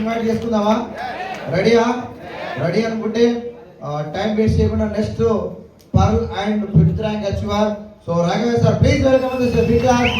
Invite చేసుకుందామా? రెడీయా? Ready అనుకుంటే టైం వేస్ట్ చేయకుండా next pearl and fifth rank achiever so Raghavendra sir please welcome this big class.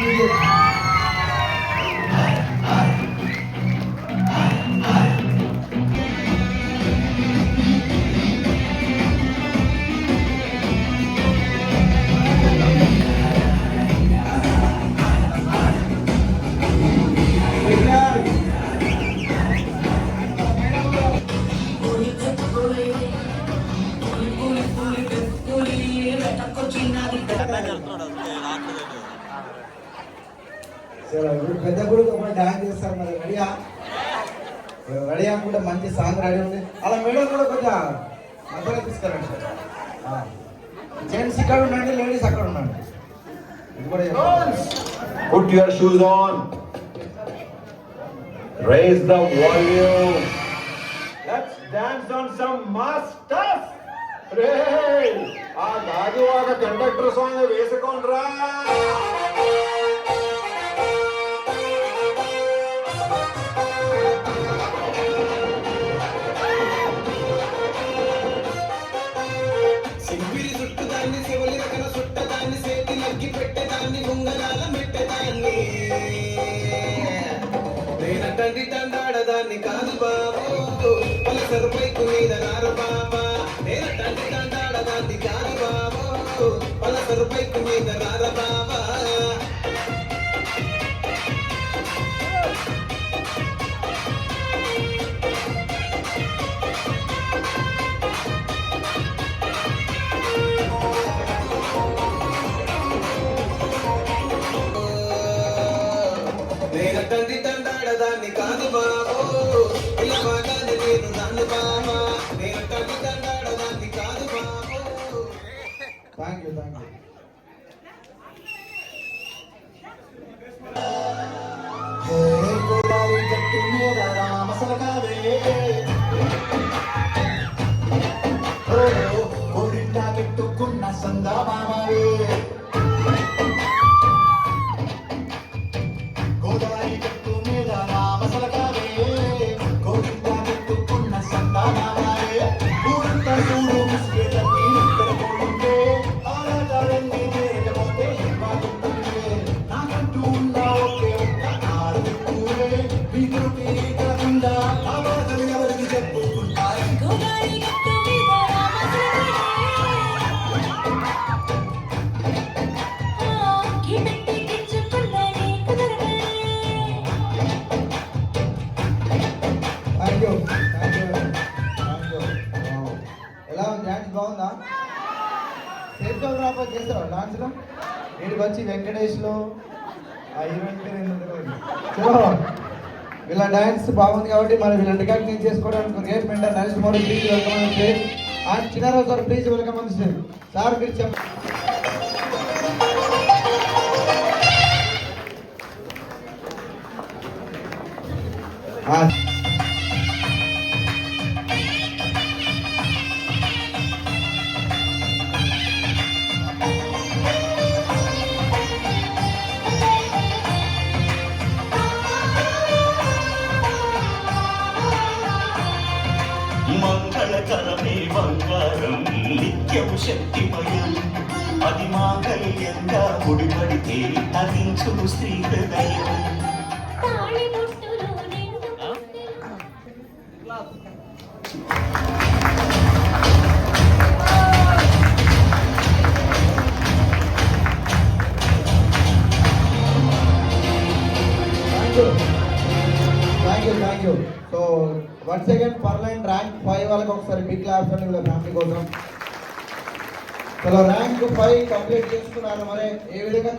పెద్ద గుడికి ఒక డాన్స్ చేస్తారు మరి. రెడీయా? రెడీ అనుకుంటే మంచి సాంగ్ రెడీ ఉంది. అలా మేడం కూడా కొంచెం మధ్యలో తీసుకురండి. జెంట్స్ ఇక్కడ ఉండండి, లేడీస్ అక్కడ ఉండండి. Put your shoes on. Raise the volume. Let's dance on some mass stuff. Hey, ఆ గాజువాక కండక్టర్ సాంగ్ వేసుకోండ్రా. సింపిరి చుట్టుదాన్ని శివులి రకన చుట్టదాన్ని సేతి నగ్గి పెట్టేదాన్ని ముంగరాల మెట్టేదాన్ని నేనంటండి తండాడదాన్ని కాదు బాబు పలసరు పైకు మీద రారు బాబా నేనంటండి తండాడదాన్ని కాదు బాబు పలసరు పైకు మీద రార బాబా నేనంటండి తండాడదాన్ని కాదు బాబు ఇలా బాగానే నేను నన్ను బాబా నేనంటండి తండాడదాన్ని కాదు బాబు. Thank you. గోదావరి గట్టు మీద రామసలకావే కోరింటా పెట్టుకున్న సందా మామవే గోదావరి గట్టు మీద రామసలకావే కోరింటా పెట్టుకున్న సందా మామవే ఊరంతా చూడు ముసుగేలన్నీ నిద్ర పోయిందే ఆరాటాలన్నీ వేయకపోతే బాగుంటుందే నాకంటూ ఉన్న ఒకే ఒక్క ఆరుకురే వీధులు పీకకుండా ఆ బాధలు ఎవరికి చెప్పుకుంటారు గోదావరి గట్టు మీద థ్యాంక్ యూ. ఎలా ఉంది డాన్స్? బాగుందా? సేఫ్రాపర్ చేస్తావా డాన్స్లో? వీడికి వచ్చి వెంకటేష్లో ఆ ఈవెంట్ సో వీళ్ళ డాన్స్ బాగుంది కాబట్టి మరి వీళ్ళని రికగ్నైజ్ చేసుకోవడానికి great mentor Naresh Modi please welcome on stage. And Chinnarao sir please welcome on stage. Sir మీరు చెప్పండి. మంగళకరమే బంగారం నిత్యం శక్తిమయం అది మాంగళ్యంగా ముడిపడితే తరించు స్త్రీ హృదయం. Thank you. So once again పర్లైన్ ర్యాంక్ 5 వాళ్ళకి ఒకసారి బిగ్ క్లాప్స్ అండి వీళ్ళ ఫ్యామిలీ కోసం. సో ర్యాంక్ 5 కంప్లీట్ చేసుకున్నారు. మరి ఏ విధంగా